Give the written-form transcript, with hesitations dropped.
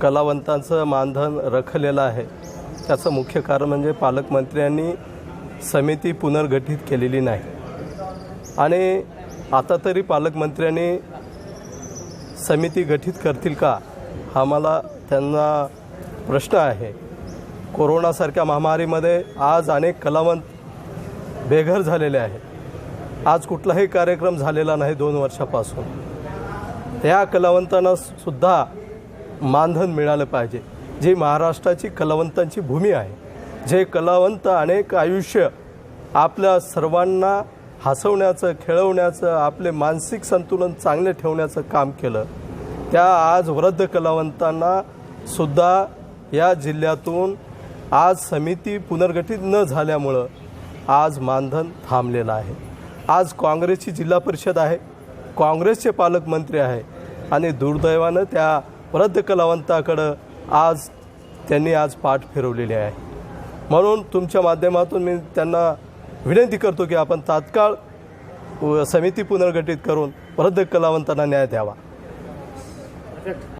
कलावंतांचं मानधन रखलेलं आहे त्याचं मुख्य कारण म्हणजे पालकमंत्र्यांनी समिती पुनर्गठित केलेली नाही। आणि आता तरी पालकमंत्र्यांनी समिती गठीत करतील का हा मला त्यांना प्रश्न आहे। कोरोनासारख्या महामारीमध्ये आज अनेक कलावंत बेघर झालेले आहेत। आज कुठलाही कार्यक्रम झालेला नाही 2 वर्षापासून। त्या कलावंतांना सुद्धा मानधन मिळालं पाहिजे, जी महाराष्ट्राची कलावंतांची भूमी आहे। जे कलावंत अनेक आयुष्य आपल्या सर्वांना हसवण्याचं, खेळवण्याचं, आपले मानसिक संतुलन चांगले ठेवण्याचं काम केलं, त्या आज वृद्ध कलावंतांना सुद्धा या जिल्ह्यातून आज समिती पुनर्गठित न झाल्यामुळं आज मानधन थांबलेलं आहे। आज काँग्रेसची जिल्हा परिषद आहे, काँग्रेसचे पालकमंत्री आहे आणि दुर्दैवानं त्या वृद्ध कलावंताकडं आज त्यांनी पाठ फिरवलेली आहे। म्हणून तुमच्या माध्यमातून मी त्यांना विनंती करतो की आपण तात्काळ समिती पुनर्गठित करून वृद्ध कलावंतांना न्याय द्यावा।